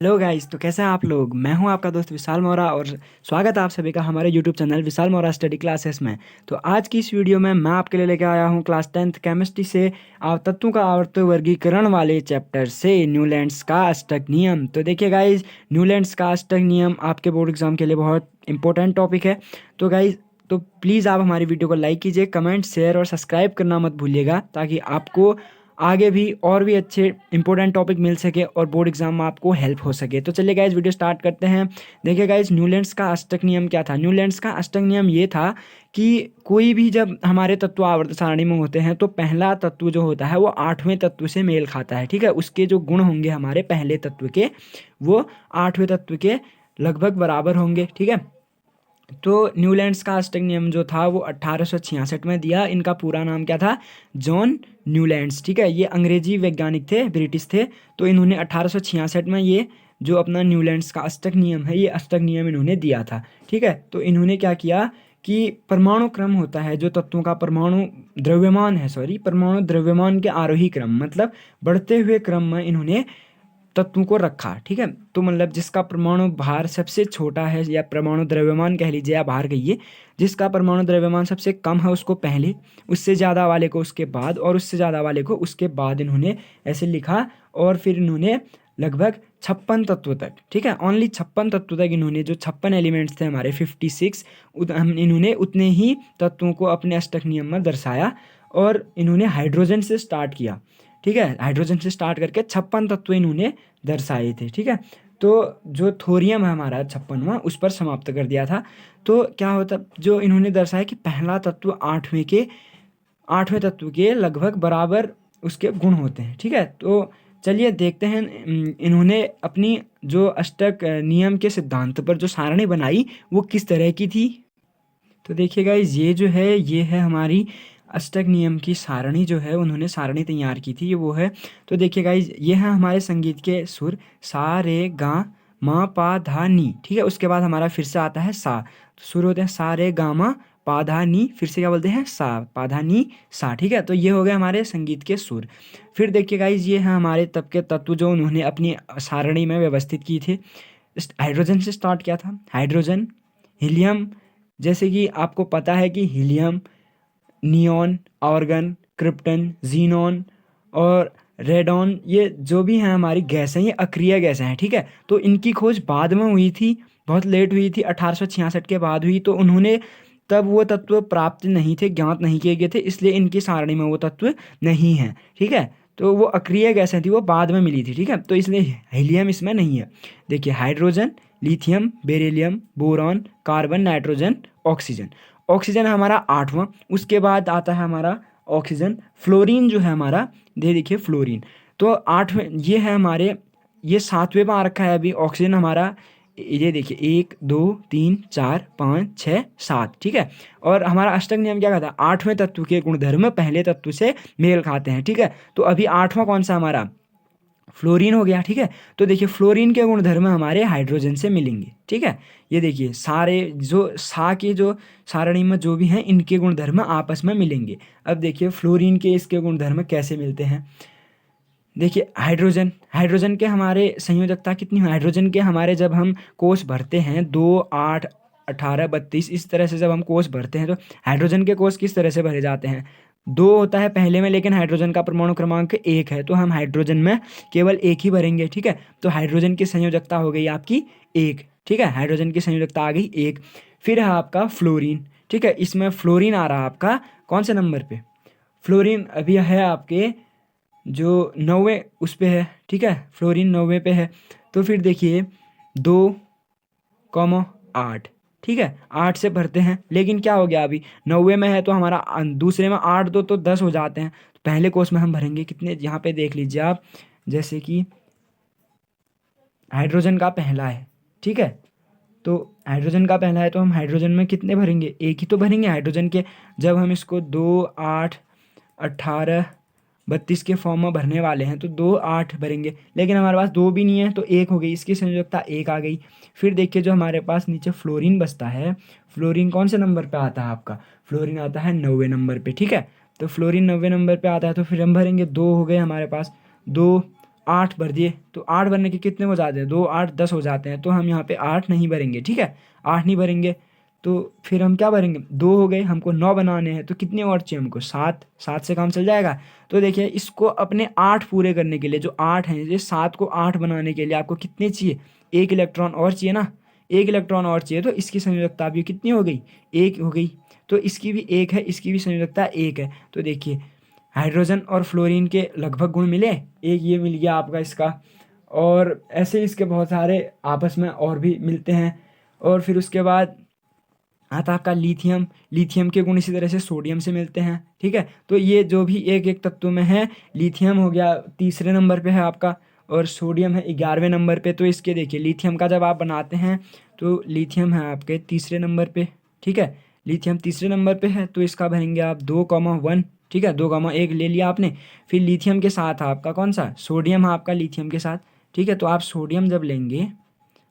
Hello guys, तो कैसे हैं आप लोग। मैं हूं आपका दोस्त विशाल मोरा और स्वागत है आप सभी का हमारे यूट्यूब चैनल विशाल मोरा स्टडी क्लासेस में। तो आज की इस वीडियो में मैं आपके लिए लेकर आया हूं क्लास 10th केमिस्ट्री से तत्वों का आवर्त वर्गीकरण वाले चैप्टर से न्यूलैंड्स का अष्टक नियम। तो देखिए गाइस, न्यूलैंड्स का अष्टक नियम आपके बोर्ड एग्जाम के लिए बहुत इंपॉर्टेंट टॉपिक है। तो गाइस, तो प्लीज़ आप हमारी वीडियो को लाइक कीजिए, कमेंट, शेयर और सब्सक्राइब करना मत भूलिएगा, ताकि आपको आगे भी और भी अच्छे इंपॉर्टेंट टॉपिक मिल सके और बोर्ड एग्जाम में आपको हेल्प हो सके। तो चलिए गाइस, वीडियो स्टार्ट करते हैं। देखिए गाइस, न्यूलैंड्स का अष्टक नियम क्या था। न्यूलैंड्स का अष्टक नियम ये था कि कोई भी जब हमारे तत्व आवर्त सारणी में होते हैं तो पहला तत्व जो होता है वो आठवें तत्व से मेल खाता है। ठीक है, उसके जो गुण होंगे हमारे पहले तत्व के, वो आठवें तत्व के लगभग बराबर होंगे। ठीक है, तो न्यूलैंड्स का अष्टक नियम जो था वो 1866 में दिया। इनका पूरा नाम क्या था? John Newlands. ठीक है, ये अंग्रेजी वैज्ञानिक थे, ब्रिटिश थे। तो इन्होंने 1866 में ये जो अपना न्यूलैंड्स का अष्टक नियम है, ये अष्टक नियम इन्होंने दिया था। ठीक है, तो इन्होंने क्या किया कि परमाणु क्रम होता है, जो तत्वों का परमाणु द्रव्यमान है, परमाणु द्रव्यमान के आरोही क्रम, मतलब बढ़ते हुए क्रम में इन्होंने तत्वों को रखा। ठीक है, तो मतलब जिसका परमाणु भार सबसे छोटा है, या परमाणु द्रव्यमान कह लीजिए या भार कहिए, जिसका परमाणु द्रव्यमान सबसे कम है उसको पहले, उससे ज़्यादा वाले को उसके बाद, और उससे ज़्यादा वाले को उसके बाद, इन्होंने ऐसे लिखा। और फिर इन्होंने लगभग 56 तत्व तक, ठीक है, ओनली 56 तत्व तक इन्होंने, जो 56 एलिमेंट्स थे हमारे 56, इन्होंने उतने ही तत्वों को अपने अष्टक नियम में दर्शाया। और इन्होंने हाइड्रोजन से स्टार्ट किया। ठीक है, हाइड्रोजन से स्टार्ट करके 56 तत्व इन्होंने दर्शाए थे। ठीक है, तो जो थोरियम है हमारा 56वां, उस पर समाप्त कर दिया था। तो क्या होता, जो इन्होंने दर्शाया कि पहला तत्व आठवें तत्व के लगभग बराबर उसके गुण होते हैं। ठीक है, तो चलिए देखते हैं इन्होंने अपनी जो अष्टक नियम के सिद्धांत पर जो सारणी बनाई वो किस तरह की थी। तो देखिए गाइस, ये जो है ये है हमारी अष्टक नियम की सारणी, जो है उन्होंने सारणी तैयार की थी, ये वो है। तो देखिए गाइस, ये है हमारे संगीत के सुर, सा रे गा मा पा धा नी। ठीक है, उसके बाद हमारा फिर से आता है सा। तो सुर होते हैं सा रे गा मा पा धा नी, फिर से क्या बोलते हैं? सा, पा धा नी सा। ठीक है, तो ये हो गए हमारे संगीत के सुर। फिर देखिए गाइस, ये है हमारे तब के तत्व जो उन्होंने अपनी सारणी में व्यवस्थित किए थे। हाइड्रोजन से स्टार्ट किया था, हाइड्रोजन, हीलियम, जैसे कि आपको पता है कि helium, neon, argon, krypton, xenon और रेडॉन, ये जो भी हैं हमारी गैस हैं, ये अक्रिय गैसें हैं। ठीक है, तो इनकी खोज बाद में हुई थी, बहुत लेट हुई थी, 1866 के बाद हुई। तो उन्होंने तब वो तत्व प्राप्त नहीं थे, ज्ञात नहीं किए गए थे, इसलिए इनकी सारणी में वो तत्व नहीं है। ठीक है, तो वो अक्रिय गैसें थी, वो बाद में मिली थी। ठीक है, तो इसलिए हीलियम इसमें नहीं है। देखिए, hydrogen, lithium, beryllium, boron, carbon, nitrogen, oxygen. Oxygen हमारा 8वां। उसके बाद आता है हमारा ऑक्सीजन। फ्लोरीन जो है हमारा, ये देखिए फ्लोरीन, तो 8वें, ये है हमारे, ये 7वें पे आ रखा है अभी ऑक्सीजन हमारा। ये देखिए 1 2 3 4 5 6 7। ठीक है, और हमारा अष्टक नियम क्या कहता है? 8वें तत्व के गुणधर्म पहले तत्व से मेल खाते हैं। ठीक है, तो अभी 8वां कौन सा हमारा? फ्लोरीन हो गया। ठीक है, तो देखिए फ्लोरीन के गुणधर्म हमारे हाइड्रोजन से मिलेंगे। ठीक है, ये देखिए सारे जो सा के जो सारणी में जो भी हैं, इनके गुणधर्म आपस में मिलेंगे। अब देखिए फ्लोरीन के इसके गुणधर्म कैसे मिलते हैं। देखिए हाइड्रोजन, हाइड्रोजन के हमारे संयोजकता कितनी है? हाइड्रोजन के हमारे जब हम कोष भरते हैं 2 8 18 32, इस तरह से जब हम कोष भरते हैं, तो हाइड्रोजन के कोष किस तरह से भरे जाते हैं? 2 होता है पहले में, लेकिन हाइड्रोजन का परमाणु क्रमांक 1 है, तो हम हाइड्रोजन में केवल 1 ही भरेंगे। ठीक है, तो हाइड्रोजन की संयोजकता हो गई आपकी 1। ठीक है, हाइड्रोजन की संयोजकता आ गई 1। फिर है आपका फ्लोरीन। ठीक है, इसमें फ्लोरीन आ रहा है आपका कौन से नंबर पे? फ्लोरीन अभी है आपके जो 9वें उस पे है। ठीक है, फ्लोरीन 9वें पे है। तो फिर देखिए 2,8। ठीक है, 8 से भरते हैं, लेकिन क्या हो गया, अभी 9वें में है तो हमारा दूसरे में 8 2 तो 10 हो जाते हैं। तो पहले कोर्स में हम भरेंगे कितने, यहाँ पे देख लीजिए आप, जैसे कि हाइड्रोजन का पहला है। ठीक है, तो हाइड्रोजन का पहला है तो हम हाइड्रोजन में कितने भरेंगे? 1 ही तो भरेंगे हाइड्रोजन के। जब हम इसको 2 8 18 32 के फॉर्म में भरने वाले हैं तो 2 8 भरेंगे, लेकिन हमारे पास 2 भी नहीं है, तो 1 हो गई, इसकी संयोजकता 1 आ गई। फिर देखिए जो हमारे पास नीचे फ्लोरीन बचता है, फ्लोरीन कौन से नंबर पे आता है आपका? फ्लोरीन आता है 9वें नंबर पे। ठीक है, तो फ्लोरीन 9वें नंबर पे आता है, तो फिर हम भरेंगे 2 हो गए हमारे पास, 2 8 भर दिए, तो 8 भरने के कितने हो जाते हैं, 2 8 10 हो जाते हैं, तो हम यहाँ पे 8 नहीं भरेंगे, ठीक है, 8 नहीं भरेंगे। तो फिर हम क्या भरेंगे, 2 हो गए, हमको 9 बनाने हैं, तो कितने और चाहिए हमको, 7, 7 से काम चल जाएगा। तो देखिए इसको अपने 8 पूरे करने के लिए, जो 8 हैं, ये 7 को 8 बनाने के लिए आपको कितने चाहिए, 1 इलेक्ट्रॉन और चाहिए ना, 1 इलेक्ट्रॉन और चाहिए। तो इसकी संयोजकता भी कितनी हो गई, 1 हो गई। तो इसकी भी 1 है, इसकी भी संयोजकता 1 है। तो देखिए हाइड्रोजन और फ्लोरीन के लगभग गुण मिले, एक ये मिल गया आपका इसका, और ऐसे इसके बहुत सारे आपस में और भी मिलते हैं। और फिर उसके बाद आता आपका लिथियम, लिथियम के गुण इसी तरह से सोडियम से मिलते हैं, ठीक है। तो ये जो भी एक एक तत्व में है, लिथियम हो गया तीसरे नंबर पे है आपका, और सोडियम है 11वें नंबर पे। तो इसके देखिए लिथियम का जब आप बनाते हैं तो लिथियम है आपके तीसरे नंबर पे, ठीक है, लिथियम तीसरे नंबर पे है, तो इसका भरेंगे आप 2,1, ठीक है, 2,1 ले लिया आपने। फिर लिथियम के साथ आपका कौन सा, सोडियम है आपका लिथियम के साथ, ठीक है। तो आप सोडियम जब लेंगे,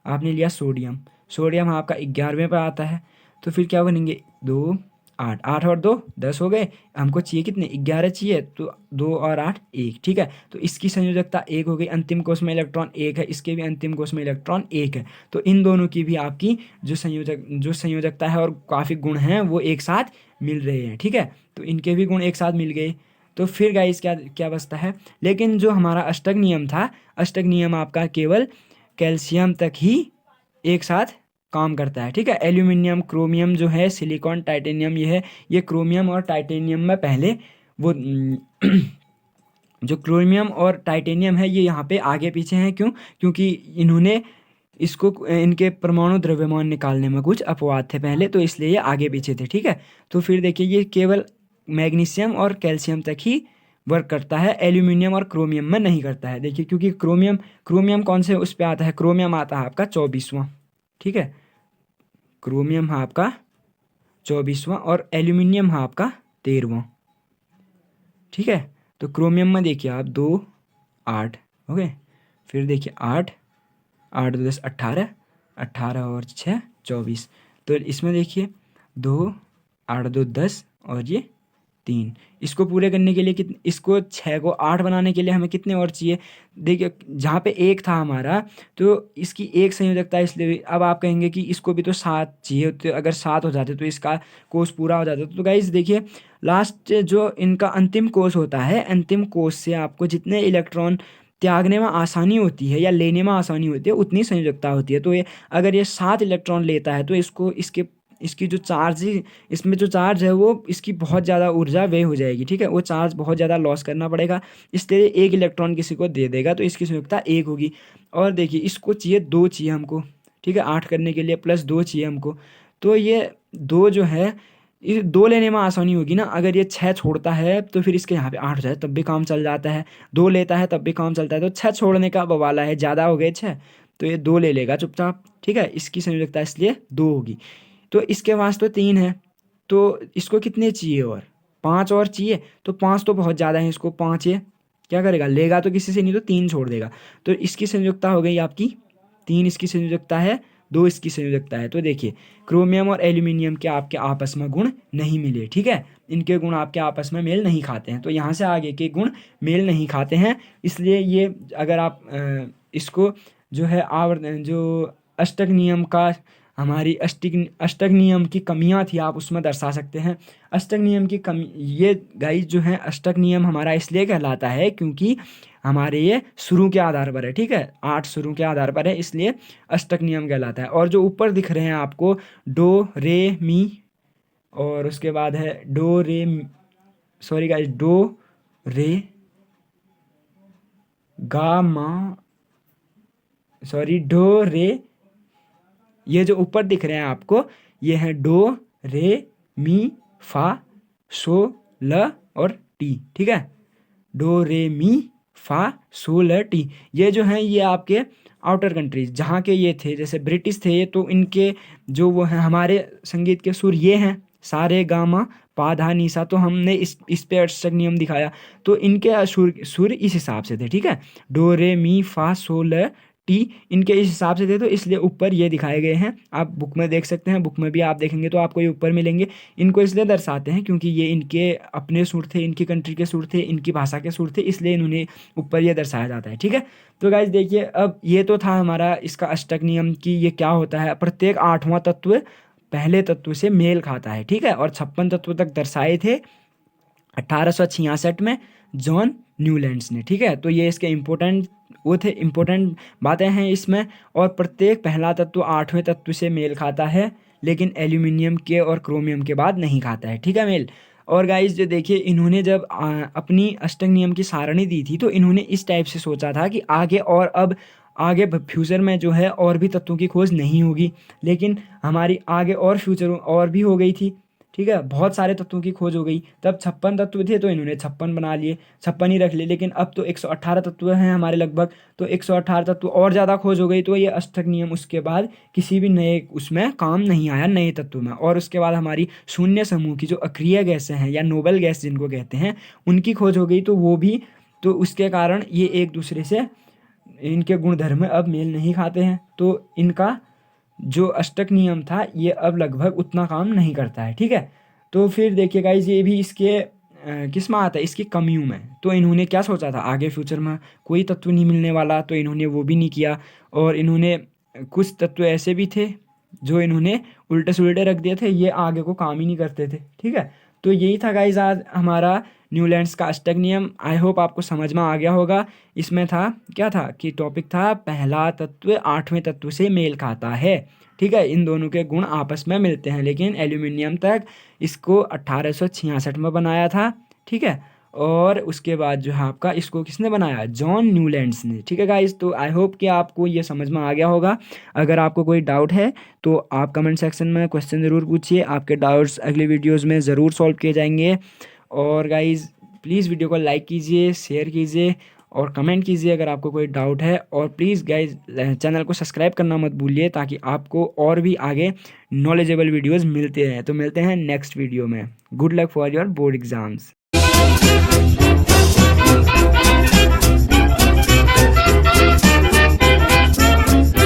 आपने लिया सोडियम, सोडियम आपका 11वें पर आता है। तो फिर क्या बनेंगे, 2 8, 8 और 2 10 हो गए, हमको चाहिए कितने, 11 चाहिए, तो 2 और 8 1, ठीक है। तो इसकी संयोजकता 1 हो गई, अंतिम कोष में इलेक्ट्रॉन 1 है, इसके भी अंतिम कोष में इलेक्ट्रॉन 1 है। तो इन दोनों की भी आपकी जो संयोजकता है और काफ़ी गुण हैं वो एक साथ मिल रहे हैं, ठीक है। तो इनके भी गुण एक साथ मिल गए। तो फिर गाइस क्या क्या बचता है, लेकिन जो हमारा अष्टक नियम था, अष्टक नियम आपका केवल कैल्शियम तक ही एक साथ काम करता है, ठीक है। एल्यूमिनियम, क्रोमियम जो है, सिलिकॉन, टाइटेनियम, ये है, ये क्रोमियम और टाइटेनियम में पहले वो जो क्रोमियम और टाइटेनियम है ये यहाँ पे आगे पीछे हैं, क्यों, क्योंकि इन्होंने इसको इनके परमाणु द्रव्यमान निकालने में कुछ अपवाद थे पहले, तो इसलिए ये आगे पीछे थे, ठीक है। तो फिर देखिए ये केवल मैग्नीशियम और कैल्शियम तक ही वर्क करता है, एल्यूमिनियम और क्रोमियम में नहीं करता है। देखिए क्योंकि क्रोमियम कौन से उस पर आता है, क्रोमियम आता है आपका 24वां, ठीक है, क्रोमियम है आपका 24वां और एल्यूमिनियम है आपका 13वां, ठीक है। तो क्रोमियम में देखिए आप 2 8 ओके, फिर देखिए 8 8 2 10 18, 18 और 6 24। तो इसमें देखिए 2 8 2 10 और ये 3, इसको पूरे करने के लिए कितने, इसको 6 को 8 बनाने के लिए हमें कितने और चाहिए, देखिए जहाँ पे 1 था हमारा, तो इसकी एक संयोजकता, इसलिए अब आप कहेंगे कि इसको भी तो 7 चाहिए, तो अगर 7 हो जाते तो इसका कोष पूरा हो जाता। तो गाइस देखिए लास्ट जो इनका अंतिम कोष होता है, अंतिम कोष से आपको जितने इलेक्ट्रॉन त्यागने में आसानी होती है या लेने में आसानी होती है उतनी संयोजकता होती है। तो ये अगर ये 7 इलेक्ट्रॉन लेता है तो इसको इसकी जो चार्ज, इसमें जो चार्ज है वो इसकी बहुत ज़्यादा ऊर्जा व्यय हो जाएगी, ठीक है, वो चार्ज बहुत ज़्यादा लॉस करना पड़ेगा, इसलिए 1 इलेक्ट्रॉन किसी को दे देगा, तो इसकी संयोजकता 1 होगी। और देखिए इसको चाहिए 2 चाहिए हमको, ठीक है, 8 करने के लिए प्लस 2 चाहिए हमको। तो ये 2 जो है, ये 2 लेने में आसानी होगी ना, अगर ये 6 छोड़ता है तो फिर इसके यहाँ पे 8 हो जाए तब भी काम चल जाता है, 2 लेता है तब भी काम चलता है। तो 6 छोड़ने का बवाला है, ज़्यादा हो गए 6, तो ये 2 ले लेगा चुपचाप, ठीक है, इसकी संयोजकता इसलिए 2 होगी। तो इसके पास तो 3 है, तो इसको कितने चाहिए, और 5 और चाहिए, तो 5 तो बहुत ज़्यादा है, इसको 5 ये क्या करेगा, लेगा तो किसी से नहीं, तो 3 छोड़ देगा। तो इसकी संयोजकता हो गई आपकी 3, इसकी संयोजकता है 2, इसकी संयोजकता है। तो देखिए क्रोमियम और एल्यूमिनियम के आपके आपस में गुण नहीं मिले, ठीक है, इनके गुण आपके आपस में मेल नहीं खाते हैं, तो यहाँ से आगे के गुण मेल नहीं खाते हैं, इसलिए ये अगर आप इसको जो है जो अष्टक नियम का, हमारी अष्टक नियम की कमियां थी, आप उसमें दर्शा सकते हैं। अष्टक नियम की कमी, ये गाइस जो है अष्टक नियम हमारा इसलिए कहलाता है क्योंकि हमारे ये शुरू के आधार पर है, ठीक है, 8 शुरू के आधार पर है, इसलिए अष्टक नियम कहलाता है। और जो ऊपर दिख रहे हैं आपको डो रे मी, और उसके बाद है डो रे, सॉरी गाइस, डो रे गा मा, सॉरी डो रे, ये जो ऊपर दिख रहे हैं आपको ये है डो रे मी फा सो ल और टी, ठीक है, डो रे मी फा सो ल टी, ये जो हैं ये आपके आउटर कंट्रीज जहाँ के ये थे, जैसे ब्रिटिश थे ये, तो इनके जो वो हैं, हमारे संगीत के सुर ये हैं सारे गामा पा धा नी सा, तो हमने इस पे अष्टक नियम दिखाया, तो इनके सुर इस हिसाब से थे, ठीक है, डो रे मी फा सो ल टी इनके इस हिसाब से थे, तो इसलिए ऊपर ये दिखाए गए हैं। आप बुक में देख सकते हैं, बुक में भी आप देखेंगे तो आपको ये ऊपर मिलेंगे। इनको इसलिए दर्शाते हैं क्योंकि ये इनके अपने सूट थे, इनकी कंट्री के सूट थे, इनकी भाषा के सूट थे, इसलिए इन्होंने ऊपर ये दर्शाया जाता है। ठीक है, तो गाइज देखिए, अब ये तो था हमारा इसका अष्टक नियम कि ये क्या होता है। प्रत्येक 8वां तत्व पहले तत्व से मेल खाता है। ठीक है, और 56 तत्व तक दर्शाए थे 1866 में जॉन न्यूलैंड्स ने। ठीक है, तो ये इसके इम्पोर्टेंट बातें हैं इसमें। और प्रत्येक पहला तत्व 8वें तत्व से मेल खाता है, लेकिन एल्यूमिनियम के और क्रोमियम के बाद नहीं खाता है। ठीक है मेल। और गाइस जो देखिए, इन्होंने जब अपनी अष्टक नियम की सारणी दी थी, तो इन्होंने इस टाइप से सोचा था कि आगे फ्यूचर में जो है और भी तत्वों की खोज नहीं होगी, लेकिन हमारी आगे और फ्यूचर और भी हो गई थी। ठीक है, बहुत सारे तत्वों की खोज हो गई। तब 56 तत्व थे, तो इन्होंने 56 बना लिए, 56 ही रख लिए। लेकिन अब तो 118 तत्व हैं हमारे लगभग, तो 118 तत्व और ज़्यादा खोज हो गई। तो ये अष्टक नियम उसके बाद किसी भी नए उसमें काम नहीं आया, नए तत्व में। और उसके बाद हमारी शून्य समूह की जो अक्रिय गैसें हैं या नोबल गैस जिनको कहते हैं, उनकी खोज हो गई। तो वो भी, तो उसके कारण ये एक दूसरे से, इनके गुणधर्म अब मेल नहीं खाते हैं। तो इनका जो अष्टक नियम था ये अब लगभग उतना काम नहीं करता है। ठीक है, तो फिर देखिए गाइज, ये भी इसके किस में आता है, इसकी कमियों में। तो इन्होंने क्या सोचा था, आगे फ्यूचर में कोई तत्व नहीं मिलने वाला, तो इन्होंने वो भी नहीं किया। और इन्होंने कुछ तत्व ऐसे भी थे जो इन्होंने उल्टे सुलटे रख दिए थे, ये आगे को काम ही नहीं करते थे। ठीक है, तो यही था गाइज आज हमारा न्यूलैंड्स का अष्टक नियम। आई होप आपको समझ में आ गया होगा। इसमें था क्या था कि टॉपिक था पहला तत्व 8वें तत्व से मेल खाता है। ठीक है, इन दोनों के गुण आपस में मिलते हैं, लेकिन एल्यूमिनियम तक इसको 1866 में बनाया था। ठीक है, और उसके बाद जो है आपका इसको किसने बनाया, जॉन न्यूलैंड्स ने। ठीक है गाइस, तो आई होप कि आपको ये समझ में आ गया होगा। अगर आपको कोई डाउट है तो आप कमेंट सेक्शन में क्वेश्चन ज़रूर पूछिए, आपके डाउट्स अगले वीडियोज़ में ज़रूर सॉल्व किए जाएंगे। और गाइज़ प्लीज़ वीडियो को लाइक कीजिए, शेयर कीजिए और कमेंट कीजिए अगर आपको कोई डाउट है। और प्लीज़ गाइज़ चैनल को सब्सक्राइब करना मत भूलिए, ताकि आपको और भी आगे नॉलेजेबल वीडियोज़ मिलते रहें। तो मिलते हैं नेक्स्ट वीडियो में। Good luck for your board exams.